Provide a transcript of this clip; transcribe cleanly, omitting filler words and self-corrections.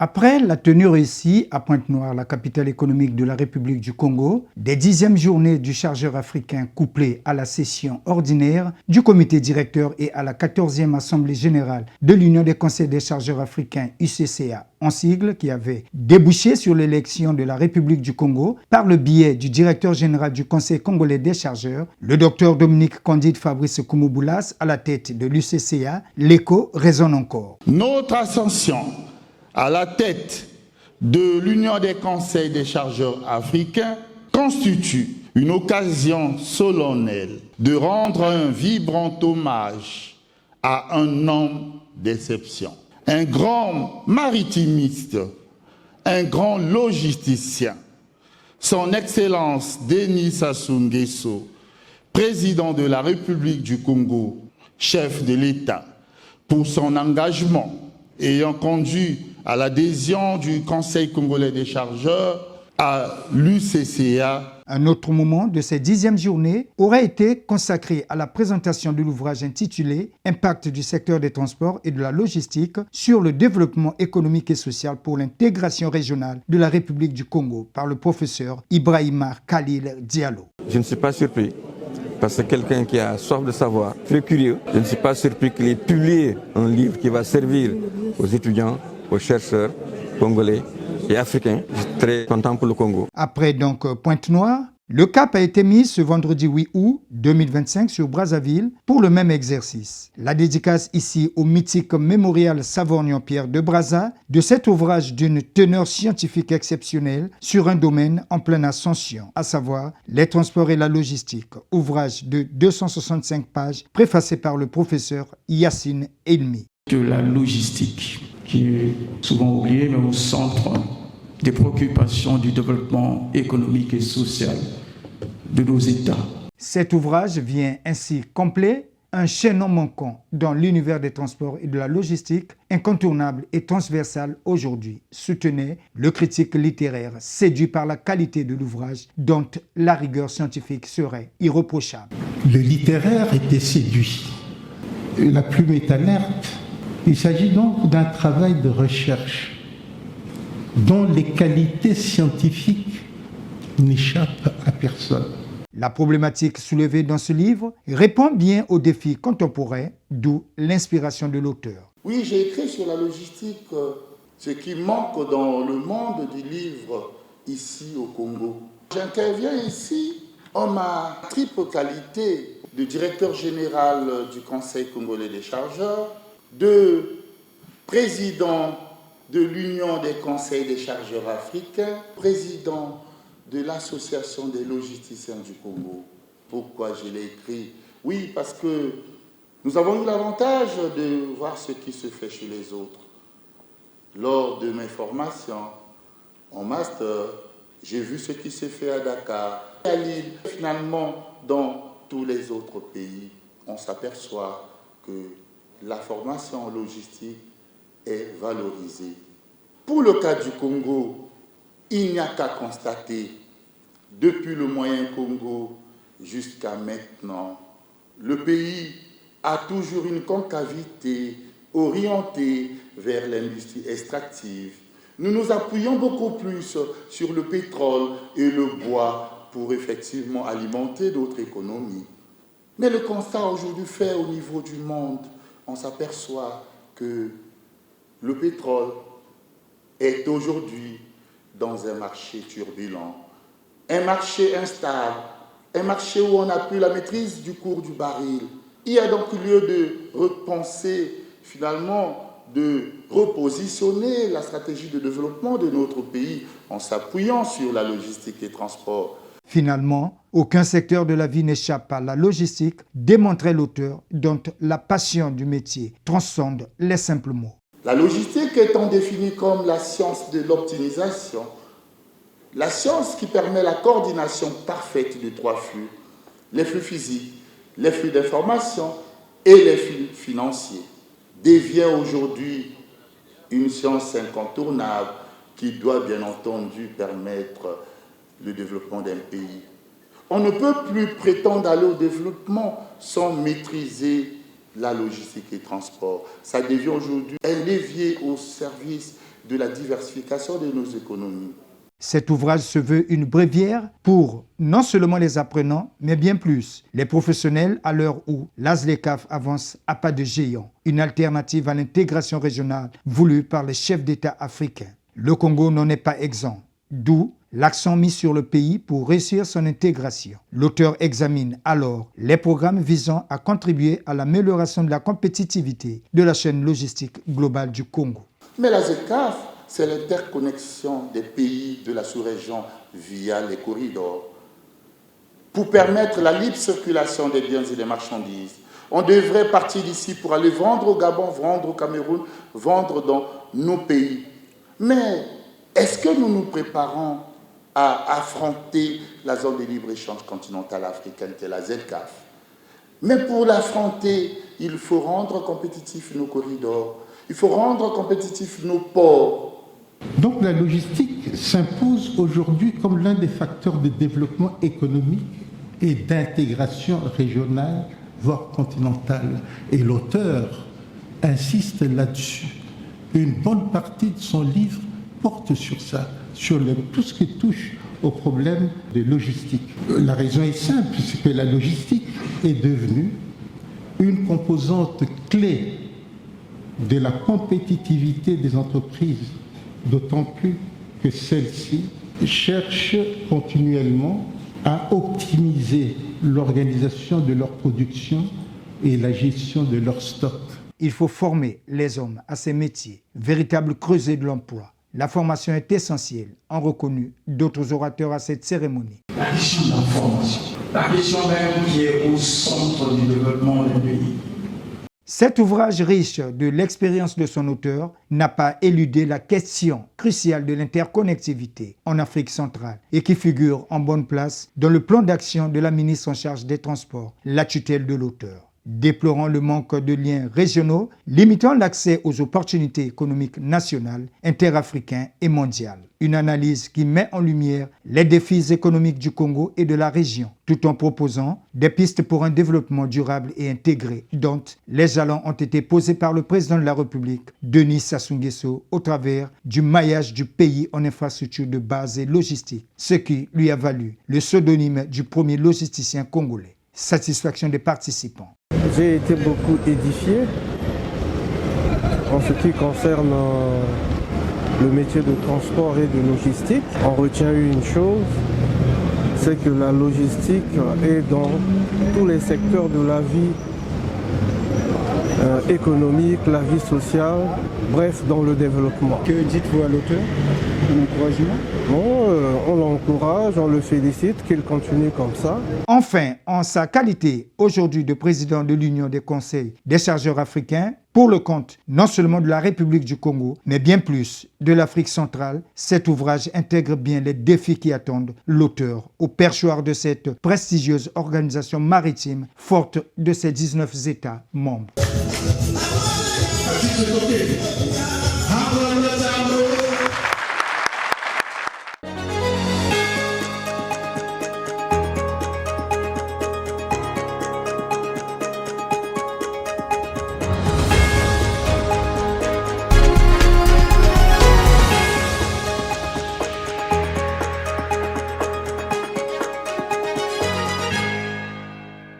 Après la tenue réussie à Pointe-Noire, la capitale économique de la République du Congo, des 10e journées du chargeur africain couplées à la session ordinaire du comité directeur et à la 14e Assemblée générale de l'Union des conseils des chargeurs africains UCCA, en sigle, qui avait débouché sur l'élection de la République du Congo par le biais du directeur général du Conseil congolais des chargeurs, le docteur Dominique Candide Fabrice Koumoubulas, à la tête de l'UCCA, l'écho résonne encore. Notre ascension à la tête de l'Union des conseils des chargeurs africains constitue une occasion solennelle de rendre un vibrant hommage à un homme d'exception, un grand maritimiste, un grand logisticien, son Excellence Denis Sassou Nguesso, président de la République du Congo, chef de l'État, pour son engagement ayant conduit à l'adhésion du Conseil congolais des chargeurs à l'UCCA. Un autre moment de ces 10e journées aurait été consacré à la présentation de l'ouvrage intitulé « Impact du secteur des transports et de la logistique sur le développement économique et social pour l'intégration régionale de la République du Congo » par le professeur Ibrahima Khalil Diallo. Je ne suis pas surpris, parce que quelqu'un qui a soif de savoir, très curieux, je ne suis pas surpris qu'il ait publié un livre qui va servir aux étudiants, aux chercheurs congolais et africains. Je suis très content pour le Congo. Après donc Pointe-Noire, le cap a été mis ce vendredi 8 août 2025 sur Brazzaville pour le même exercice. La dédicace ici au mythique mémorial Savorgnan-Pierre de Brazza de cet ouvrage d'une teneur scientifique exceptionnelle sur un domaine en pleine ascension, à savoir les transports et la logistique. Ouvrage de 265 pages préfacé par le professeur Yacine Elmi. De la logistique, qui est souvent oubliée, mais au centre des préoccupations du développement économique et social de nos États. Cet ouvrage vient ainsi complet un chaînon manquant dans l'univers des transports et de la logistique, incontournable et transversal aujourd'hui, soutenait le critique littéraire, séduit par la qualité de l'ouvrage dont la rigueur scientifique serait irréprochable. Le littéraire était séduit. La plume est alerte. Il s'agit donc d'un travail de recherche dont les qualités scientifiques n'échappent à personne. La problématique soulevée dans ce livre répond bien aux défis contemporains, d'où l'inspiration de l'auteur. Oui, j'ai écrit sur la logistique ce qui manque dans le monde du livre ici au Congo. J'interviens ici en ma triple qualité de directeur général du Conseil congolais des chargeurs, de président de l'Union des conseils des chargeurs africains, président de l'Association des logisticiens du Congo. Pourquoi je l'ai écrit? Oui, parce que nous avons eu l'avantage de voir ce qui se fait chez les autres. Lors de mes formations en master, j'ai vu ce qui s'est fait à Dakar, à Lille. Finalement, dans tous les autres pays, on s'aperçoit que la formation en logistique est valorisée. Pour le cas du Congo, il n'y a qu'à constater, depuis le moyen Congo jusqu'à maintenant, le pays a toujours une concavité orientée vers l'industrie extractive. Nous nous appuyons beaucoup plus sur le pétrole et le bois pour effectivement alimenter d'autres économies. Mais le constat aujourd'hui fait au niveau du monde, on s'aperçoit que le pétrole est aujourd'hui dans un marché turbulent, un marché instable, un marché où on n'a plus la maîtrise du cours du baril. Il y a donc lieu de repenser, finalement, de repositionner la stratégie de développement de notre pays en s'appuyant sur la logistique et transport. Finalement, aucun secteur de la vie n'échappe à la logistique, démontrait l'auteur, dont la passion du métier transcende les simples mots. La logistique étant définie comme la science de l'optimisation, la science qui permet la coordination parfaite de trois flux, les flux physiques, les flux d'information et les flux financiers, devient aujourd'hui une science incontournable qui doit bien entendu permettre le développement d'un pays. On ne peut plus prétendre aller au développement sans maîtriser la logistique et transport. Ça devient aujourd'hui un levier au service de la diversification de nos économies. Cet ouvrage se veut une bréviaire pour non seulement les apprenants, mais bien plus, les professionnels à l'heure où l'ASLECAF avance à pas de géant, une alternative à l'intégration régionale voulue par les chefs d'État africains. Le Congo n'en est pas exempt, d'où l'accent mis sur le pays pour réussir son intégration. L'auteur examine alors les programmes visant à contribuer à l'amélioration de la compétitivité de la chaîne logistique globale du Congo. Mais la ZECAF, c'est l'interconnexion des pays de la sous-région via les corridors. Pour permettre la libre circulation des biens et des marchandises, on devrait partir d'ici pour aller vendre au Gabon, vendre au Cameroun, vendre dans nos pays. Mais est-ce que nous nous préparons à affronter la zone de libre-échange continentale africaine qui est la ZECAF? Mais pour l'affronter, il faut rendre compétitifs nos corridors, il faut rendre compétitifs nos ports. Donc la logistique s'impose aujourd'hui comme l'un des facteurs de développement économique et d'intégration régionale, voire continentale. Et l'auteur insiste là-dessus. Une bonne partie de son livre porte sur ça, sur tout ce qui touche au problème de logistique. La raison est simple, c'est que la logistique est devenue une composante clé de la compétitivité des entreprises, d'autant plus que celles-ci cherchent continuellement à optimiser l'organisation de leur production et la gestion de leurs stocks. Il faut former les hommes à ces métiers, véritable creuset de l'emploi. La formation est essentielle, ont reconnu d'autres orateurs à cette cérémonie. La question de la formation, la question même qui est au centre du développement du pays. Cet ouvrage riche de l'expérience de son auteur n'a pas éludé la question cruciale de l'interconnectivité en Afrique centrale et qui figure en bonne place dans le plan d'action de la ministre en charge des Transports, la tutelle de l'auteur. Déplorant le manque de liens régionaux, limitant l'accès aux opportunités économiques nationales, interafricaines et mondiales. Une analyse qui met en lumière les défis économiques du Congo et de la région, tout en proposant des pistes pour un développement durable et intégré, dont les jalons ont été posés par le président de la République, Denis Sassou Nguesso, au travers du maillage du pays en infrastructures de base et logistique, ce qui lui a valu le pseudonyme du premier logisticien congolais. Satisfaction des participants. J'ai été beaucoup édifié en ce qui concerne le métier de transport et de logistique. On retient une chose, c'est que la logistique est dans tous les secteurs de la vie économique, la vie sociale, bref, dans le développement. Que dites-vous à l'auteur? Un encouragement? Bon, on l'encourage, on le félicite, qu'il continue comme ça. Enfin, en sa qualité aujourd'hui de président de l'Union des conseils des chargeurs africains, pour le compte non seulement de la République du Congo, mais bien plus de l'Afrique centrale, cet ouvrage intègre bien les défis qui attendent l'auteur au perchoir de cette prestigieuse organisation maritime forte de ses 19 États membres.